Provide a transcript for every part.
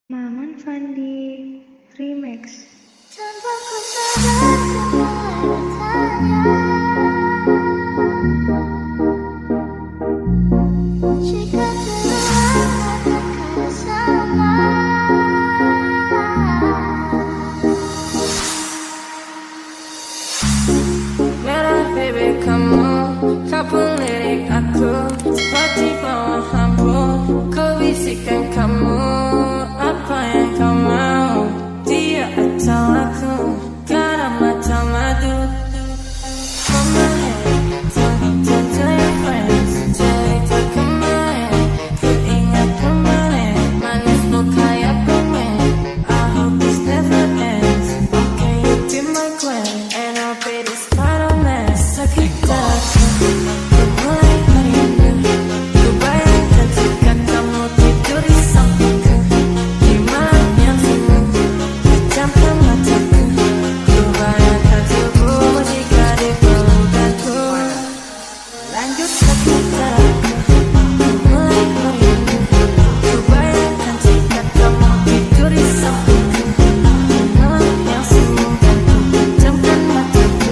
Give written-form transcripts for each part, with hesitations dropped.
Maman Fandi Remix. Tanpa ku sadar mulai bertanya, jika terulang apakah sama? Merah baby kamu, kabul lirik aku seperti bawah hampa. Ku bisikan kamu apa yang kau mau, dia atau aku, garam atau madu. Mama hey, tell your friends, cerita kemarin. Ku ingat kemarin, manis kayak permen. I hope this never ends. Okay, you be my queen, and I'll be the Spider-Man. Sakit hati, ku mulai merindu. Ku bayangkan jika kamu tidur di sampingku, di malam yang sunyi, pejamkan mataku. Ku bayangkan tubuhmu jika di pelukanku. Lanjut sakit hati, ku mulai merindu. Ku bayangkan jika kamu tidur di sampingku, di malam yang sunyi, pejamkan mataku.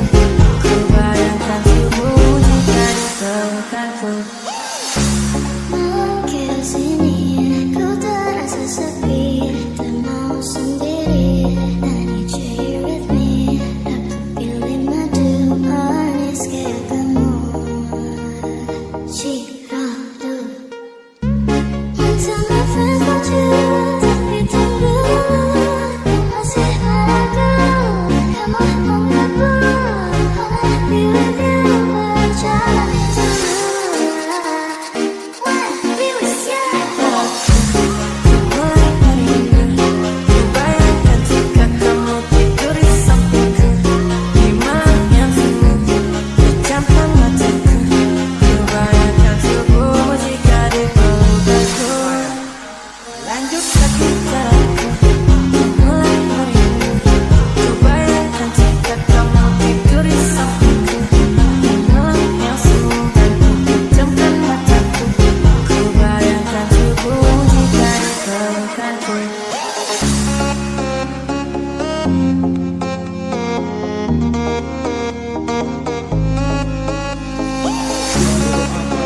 Ku bayangkan tubuhmu jika di pelukanku. Malam chaos ini, ku terasa sepi, tak mau sendiri. I need you here with me. Aku pilih madu manis kayak kamu. Ciradu. Want to my friends but you, tapi tunggu, masih ragu. Kamu mengabur, wanna be with you, berjalan itu. Wanna be with you. Mulai merindu, ku bayangkan jika kamu tidur di sampingku, di malam yang sunyi, pejamkan mataku. Ku bayangkan tubuhmu jika di pelukanku. Lanjut sakit hati, ku mulai merindu. Ku bayangkan jika kamu tidur di sampingku, di malam yang sunyi, pejamkan mataku. Ku bayangkan tubuhmu jika di pelukanku.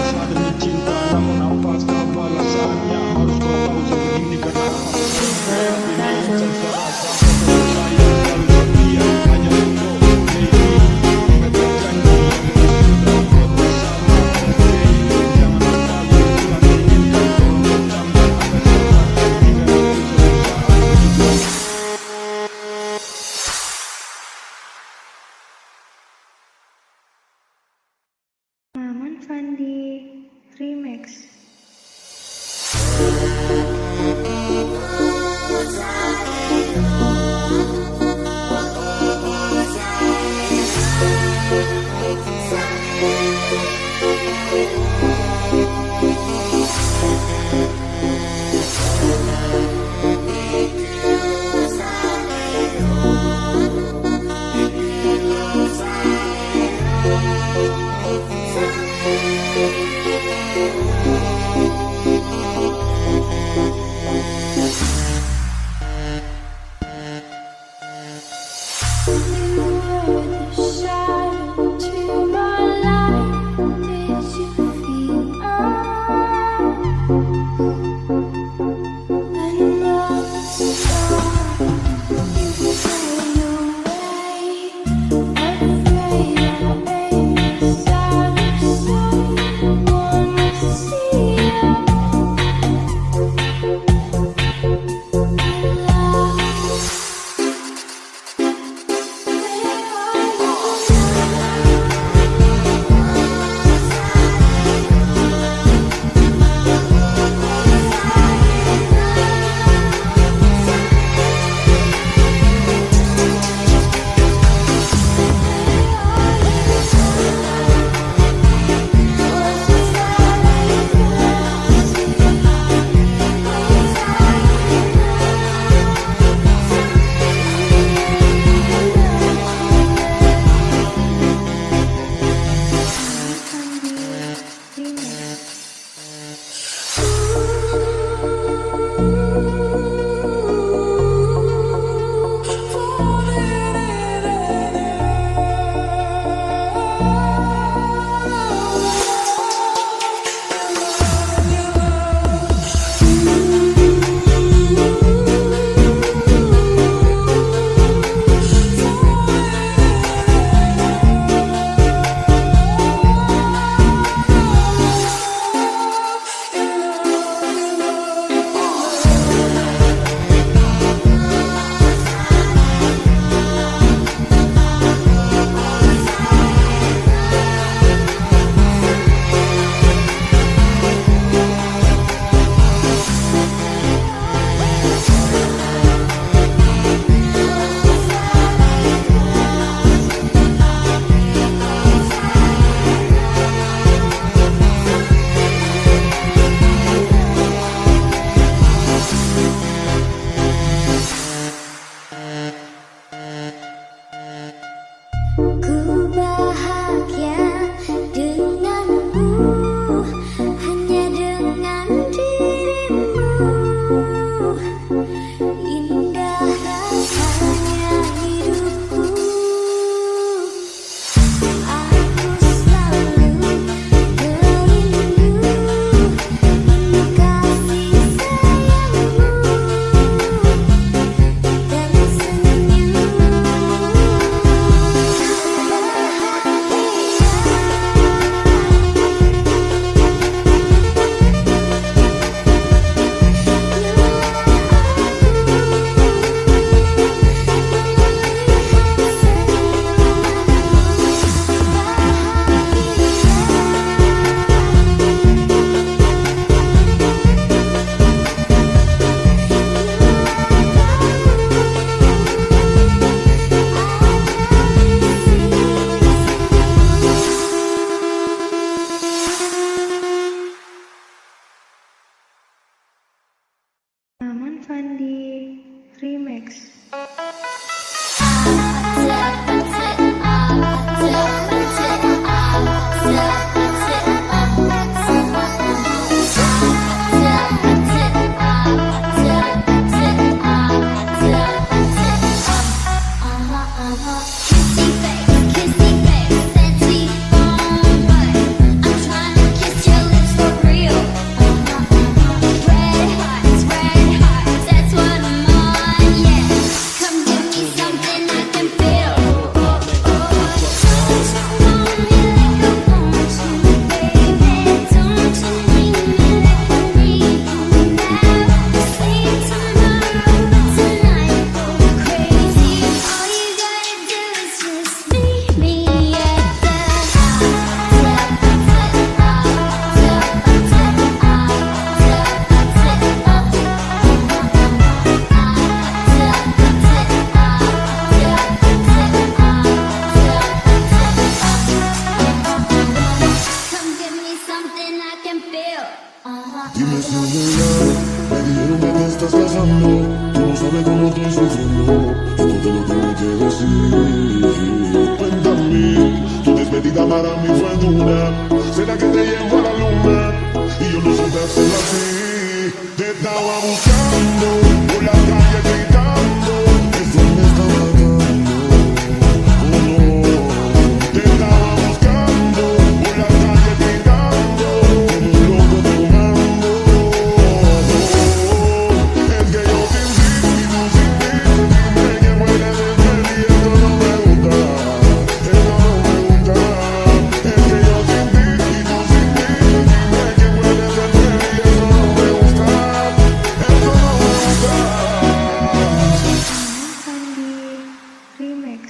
Apa demi cinta, namun apakah balasannya? Harus kau tahu sebegini karena apa? Ini terserah sampai saya selalu setia hanya engkau, baby. Ingat janji yang sudah buat bersama, baby. Jangan lupa yang Tuhan inginkan, tolong tambah akan serta hingga suatu saat juga. Maman Fandi Remix. When Fandi Remix. Dime si es verdad, me dijeron que te estás casando. Tú no sabes cómo estoy sufriendo. Esto te lo tengo que decir. Cuéntame, tu despedida para mí fue dura. ¿Será que te llevo a la luna? Y yo no supe hacerlo así. Te estaba buscando por la calle gritando. Esto me está matando. Oh no. Te estaba buscando por la calle gritando. Como un loco tomando. Es que yo sin ti y tú sin mí. Dime que muere de feliz. Esto no me gusta. Esto no me gusta. Es que yo sin ti y tú sin mí. Dime que muere de feliz. Esto no me gusta. Esto no me gusta. Fandi Remix.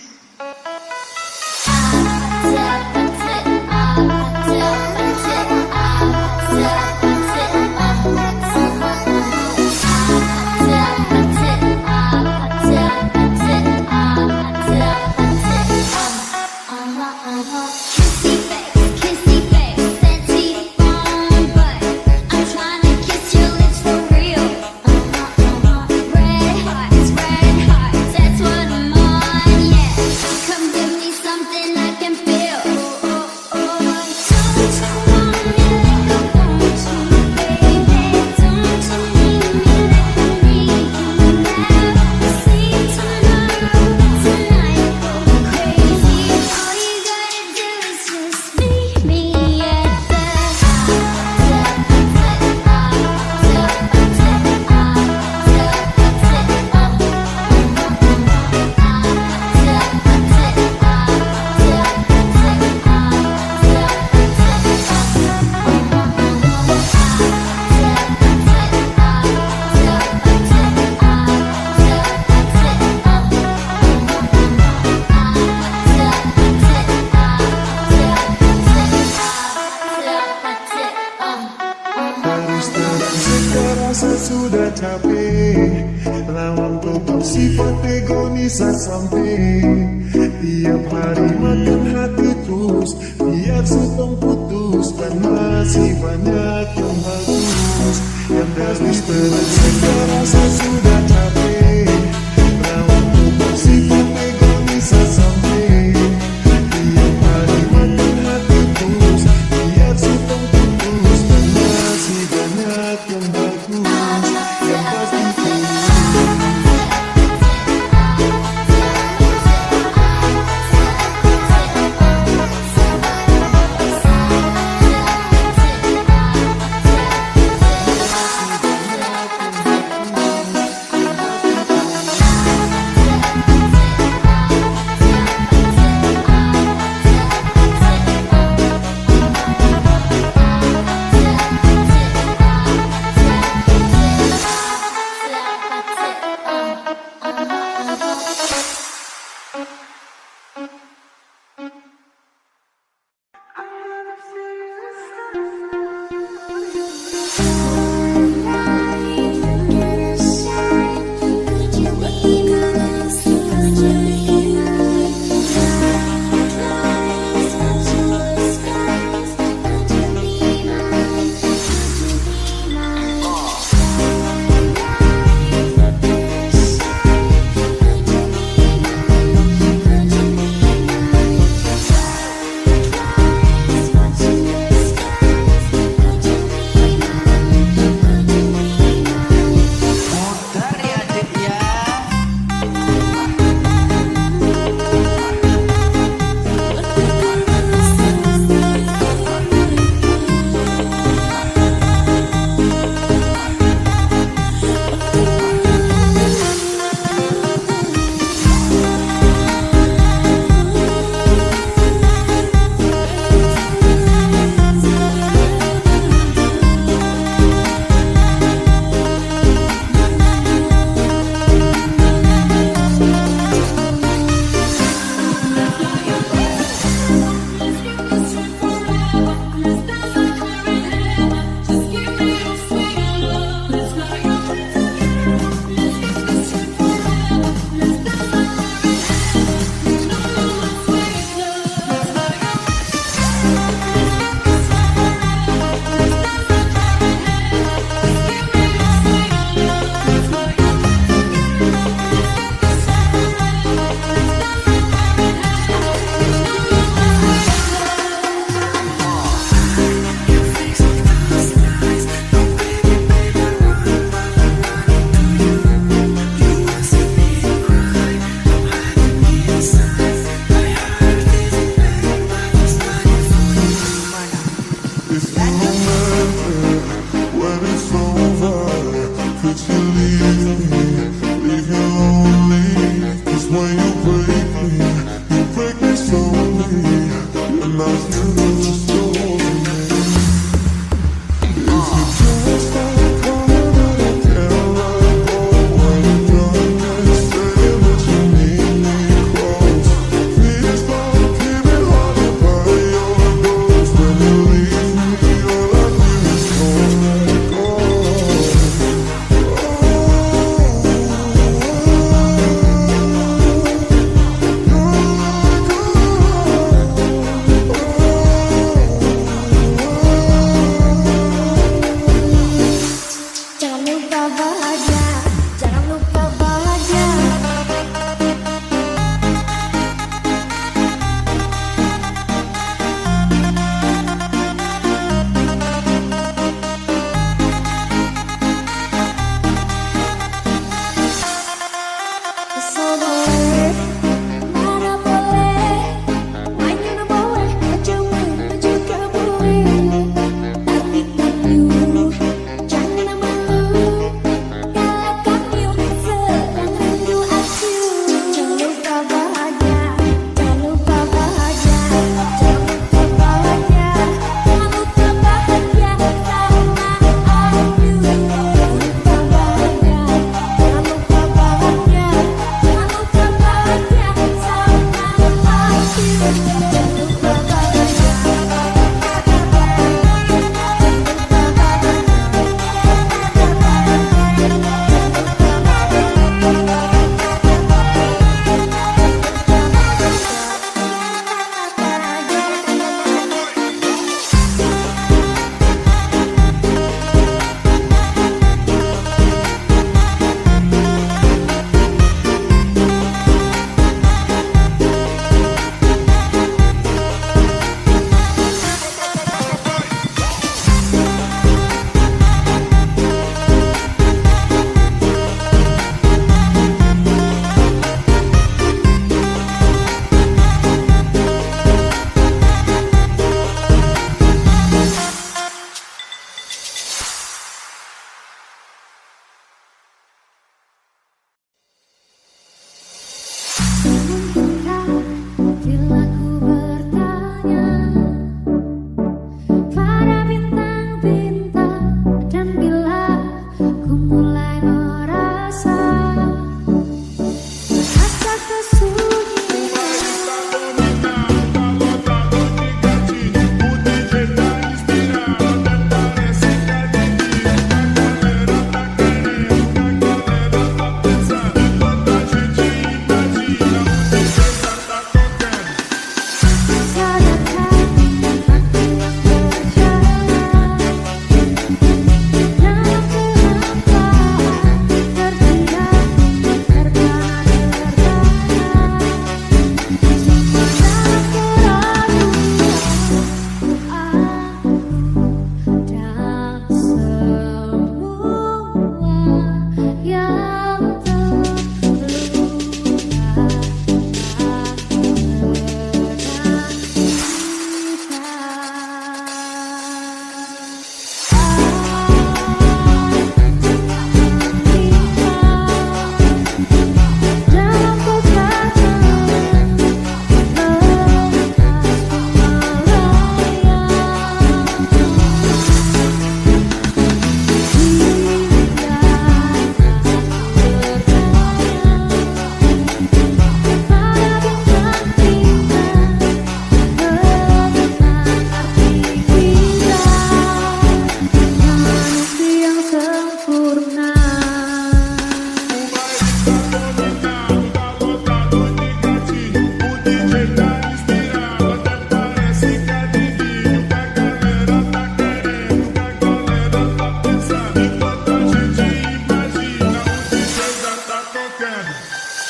Sudah capek lawan tetap sifat egois sampai tiap hari makan hati terus biar sutong putus dan masih banyak yang bagus yang dari saya rasa sudah capek lawan tetap sifat egois sampai tiap hari makan hati terus biar sutong putus dan masih banyak yang bagus.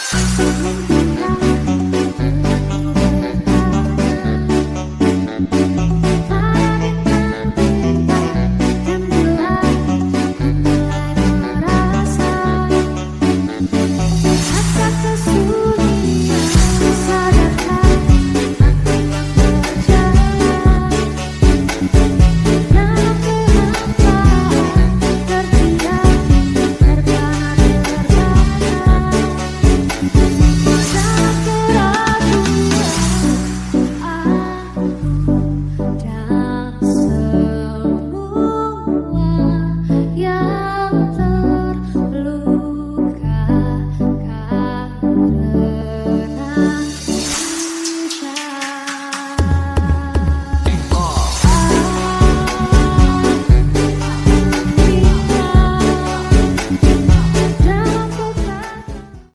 Thank